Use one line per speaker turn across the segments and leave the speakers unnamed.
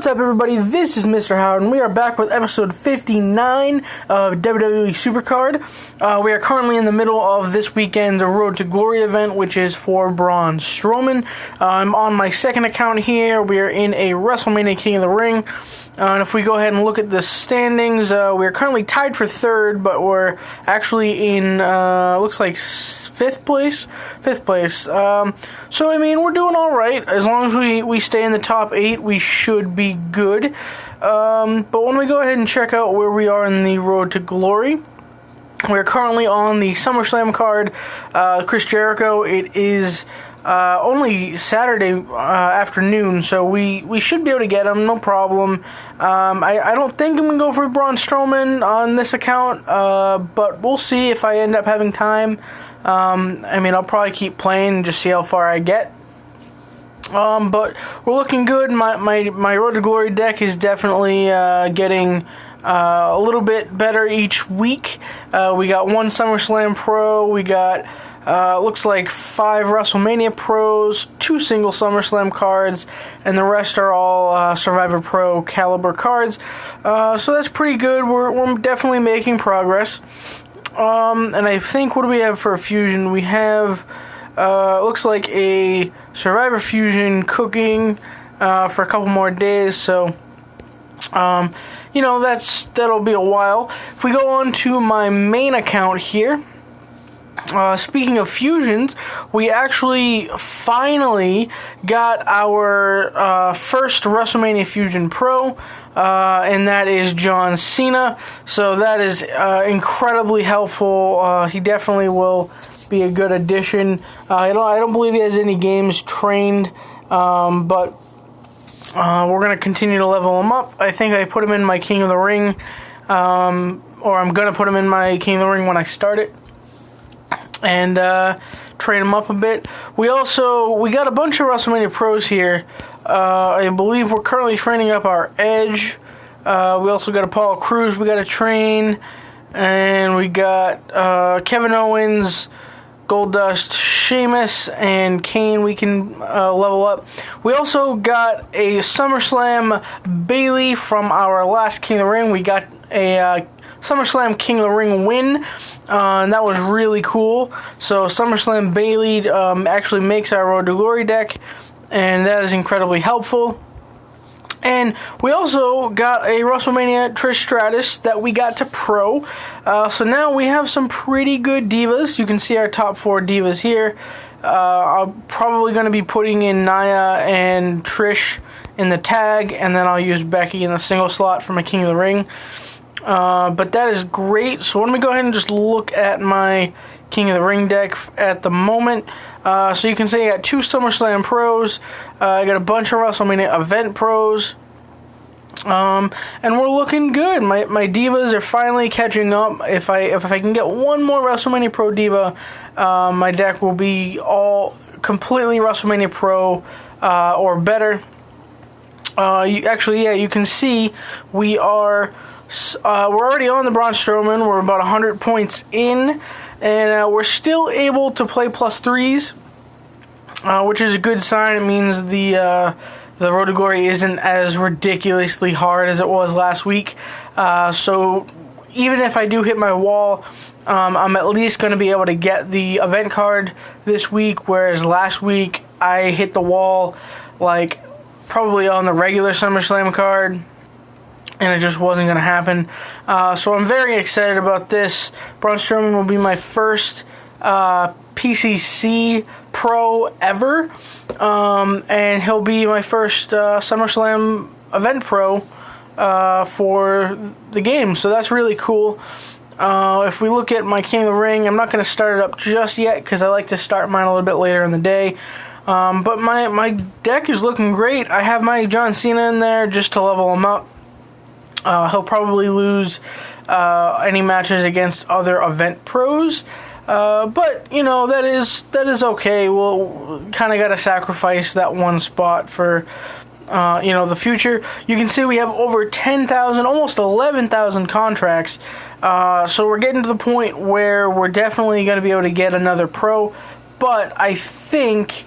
What's up, everybody? This is Mr. Howard, and we are back with episode 59 of WWE Supercard. We are currently in the middle of this weekend's Road to Glory event, which is for Braun Strowman. I'm on my second account here. We are in a WrestleMania King of the Ring. And if we go ahead and look at the standings, we're currently tied for third, but we're actually in, looks like fifth place. So, I mean, we're doing all right. As long as we stay in the top 8, we should be good. But when we go ahead and check out where we are in the Road to Glory, we're currently on the SummerSlam card. Chris Jericho, it is only Saturday afternoon, so we should be able to get him, no problem. I don't think I'm going to go for Braun Strowman on this account, but we'll see if I end up having time. I mean, I'll probably keep playing and just see how far I get. But we're looking good. My Road to Glory deck is definitely getting a little bit better each week. We got 1 SummerSlam Pro. We got looks like 5 WrestleMania Pros, 2 single SummerSlam cards, and the rest are all Survivor Pro caliber cards. So that's pretty good. We're definitely making progress. And I think, what do we have for a fusion? We have, looks like a Survivor Fusion cooking for a couple more days, so, you know, that'll be a while. If we go on to my main account here, speaking of fusions, we actually finally got our first WrestleMania Fusion Pro, and that is John Cena. So that is incredibly helpful. He definitely will be a good addition. I don't believe he has any games trained, but we're going to continue to level him up. I think I put him in my King of the Ring, or I'm going to put him in my King of the Ring when I start it, and train him up a bit. We got a bunch of WrestleMania Pros here. I believe we're currently training up our Edge. We also got Apollo Crews we got to train. And we got Kevin Owens, Goldust, Sheamus, and Kane we can level up. We also got a SummerSlam Bayley from our last King of the Ring. We got a SummerSlam King of the Ring win, and that was really cool. So SummerSlam Bayley actually makes our Road to Glory deck, and that is incredibly helpful. And we also got a WrestleMania Trish Stratus that we got to Pro. So now we have some pretty good Divas. You can see our top 4 Divas here. I'm probably going to be putting in Nia and Trish in the tag, and then I'll use Becky in the single slot for my King of the Ring. But that is great. So let me go ahead and just look at my King of the Ring deck at the moment. So you can see I got 2 SummerSlam Pros. I got a bunch of WrestleMania Event Pros. And we're looking good. My Divas are finally catching up. If I can get one more WrestleMania Pro Diva, my deck will be all completely WrestleMania Pro or better. You can see we're already on the Braun Strowman. We're about 100 points in, and we're still able to play +3s, which is a good sign. It means the Road to Glory isn't as ridiculously hard as it was last week. So even if I do hit my wall, I'm at least going to be able to get the event card this week, whereas last week I hit the wall like probably on the regular SummerSlam card, and it just wasn't going to happen. So I'm very excited about this. Braun Strowman will be my first PCC Pro ever, and he'll be my first SummerSlam Event Pro for the game, so that's really cool. If we look at my King of the Ring, I'm not going to start it up just yet because I like to start mine a little bit later in the day. But my deck is looking great. I have my John Cena in there just to level him up. He'll probably lose any matches against other event pros. But, you know, that is okay. We'll kind of got to sacrifice that one spot for, the future. You can see we have over 10,000, almost 11,000 contracts. So we're getting to the point where we're definitely going to be able to get another pro. But I think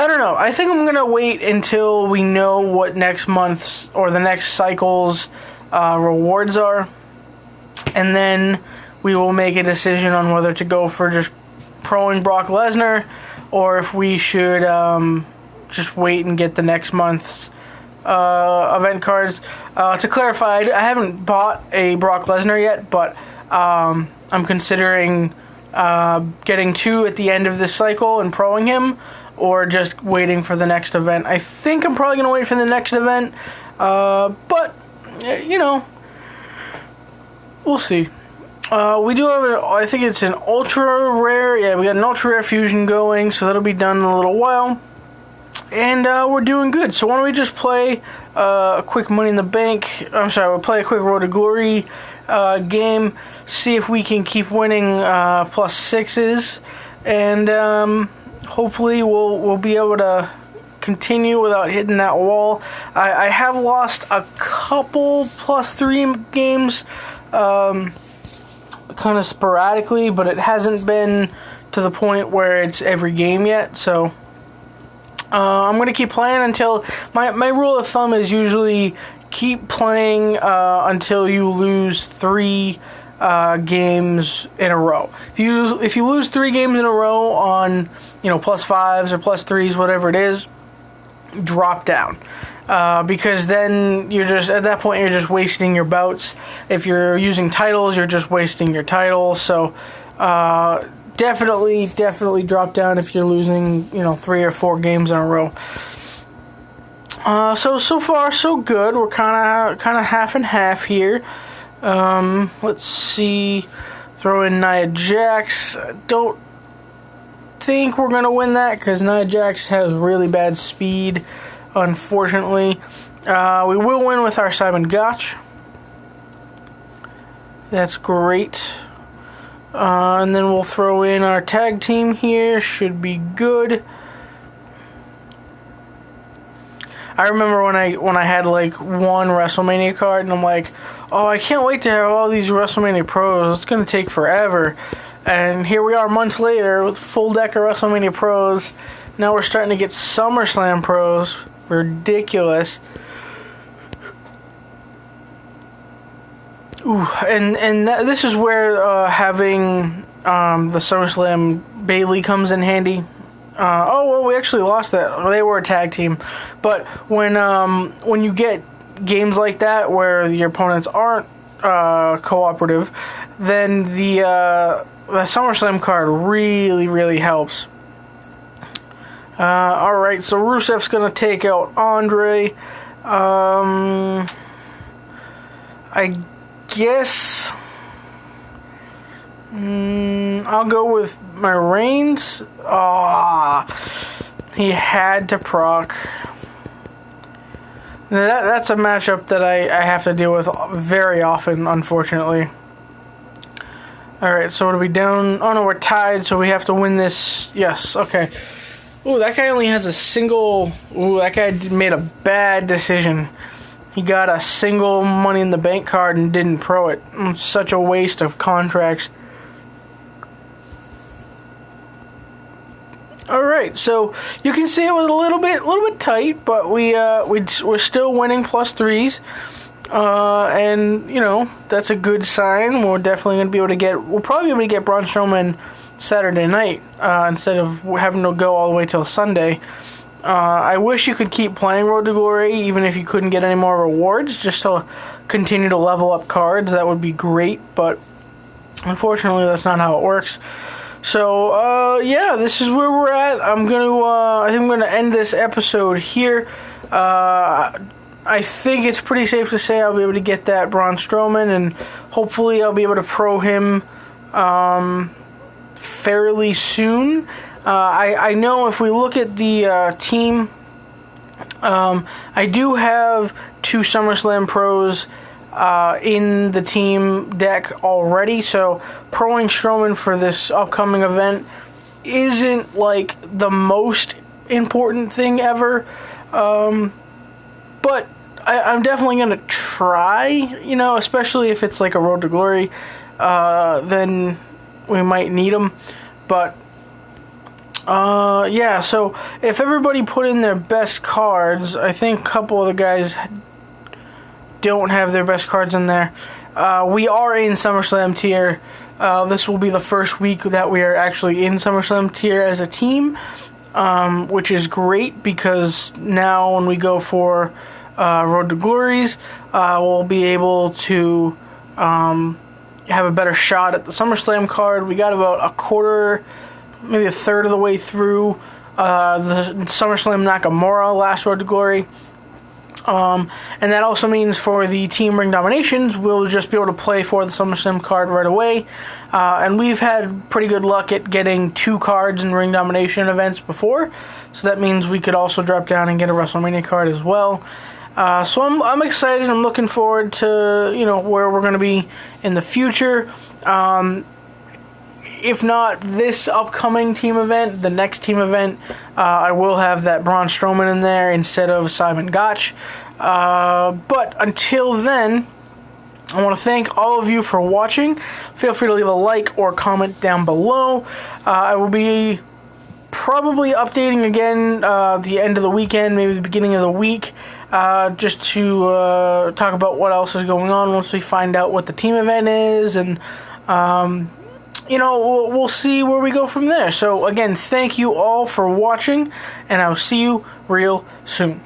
I don't know. I think I'm going to wait until we know what next month's or the next cycle's rewards are. And then we will make a decision on whether to go for just proing Brock Lesnar or if we should just wait and get the next month's event cards. To clarify, I haven't bought a Brock Lesnar yet, but I'm considering getting 2 at the end of this cycle and proing him, or just waiting for the next event. I think I'm probably going to wait for the next event, but, you know, we'll see. We do have, I think it's an ultra rare, yeah, we got an ultra rare fusion going, so that'll be done in a little while. And we're doing good. So why don't we just play a quick Money in the Bank, we'll play a quick Road to Glory game, see if we can keep winning plus 6s, and hopefully we'll be able to continue without hitting that wall. I have lost a couple plus 3 games kind of sporadically, but it hasn't been to the point where it's every game yet, so I'm going to keep playing until my rule of thumb is usually keep playing until you lose 3 games in a row. If you lose 3 games in a row on, you know, plus 5s or plus 3s, whatever it is, drop down. Because then you're just, at that point, you're just wasting your bouts. If you're using titles, you're just wasting your titles. So definitely drop down if you're losing, you know, 3 or 4 games in a row. So far so good. We're kind of half and half here. Let's see. Throw in Nia Jax. Don't think we're gonna win that because Nia Jax has really bad speed, unfortunately. We will win with our Simon Gotch. That's great. And then we'll throw in our tag team here. Should be good. I remember when I had like one WrestleMania card, and I'm like, oh, I can't wait to have all these WrestleMania Pros. It's gonna take forever. And here we are months later with full deck of WrestleMania Pros. Now we're starting to get SummerSlam Pros. Ridiculous. Ooh, and this is where having the SummerSlam Bayley comes in handy. Well, we actually lost that. They were a tag team, but when you get games like that where your opponents aren't cooperative, then the SummerSlam card really helps. All right, so Rusev's gonna take out Andre. I guess I'll go with my Reigns. He had to proc. That's a matchup that I have to deal with very often, unfortunately. Alright, so what are we down? Oh no, we're tied, so we have to win this. Yes, okay. Ooh, that guy only has a single... Ooh, that guy made a bad decision. He got a single Money in the Bank card and didn't pro it. It's such a waste of contracts. Alright, so you can see it was a little bit tight, but we're still winning plus 3s. And, you know, that's a good sign. We're definitely going to be able to get... We'll probably be able to get Braun Strowman Saturday night instead of having to go all the way till Sunday. I wish you could keep playing Road to Glory even if you couldn't get any more rewards, just to continue to level up cards. That would be great, but unfortunately that's not how it works. So, yeah, this is where we're at. I think I'm gonna end this episode here. I think it's pretty safe to say I'll be able to get that Braun Strowman, and hopefully I'll be able to pro him fairly soon. I know if we look at the team, I do have 2 SummerSlam pros in the team deck already, so proing Strowman for this upcoming event isn't like the most important thing ever, but I'm definitely going to try, you know, especially if it's like a Road to Glory, then we might need them, but Yeah, so if everybody put in their best cards, I think a couple of the guys don't have their best cards in there. We are in SummerSlam tier. This will be the first week that we are actually in SummerSlam tier as a team, which is great because now when we go for Road to Glories, we'll be able to have a better shot at the SummerSlam card. We got about a quarter, maybe a third of the way through the SummerSlam Nakamura last Road to Glory. And that also means for the Team Ring Dominations, we'll just be able to play for the SummerSlam card right away. And we've had pretty good luck at getting 2 cards in Ring Domination events before, so that means we could also drop down and get a WrestleMania card as well. So I'm excited. I'm looking forward to where we're going to be in the future. If not this upcoming team event, the next team event, I will have that Braun Strowman in there instead of Simon Gotch. But until then, I want to thank all of you for watching. Feel free to leave a like or comment down below. I will be probably updating again the end of the weekend, maybe the beginning of the week, just to talk about what else is going on once we find out what the team event is, and we'll see where we go from there. So again, thank you all for watching, and I'll see you real soon.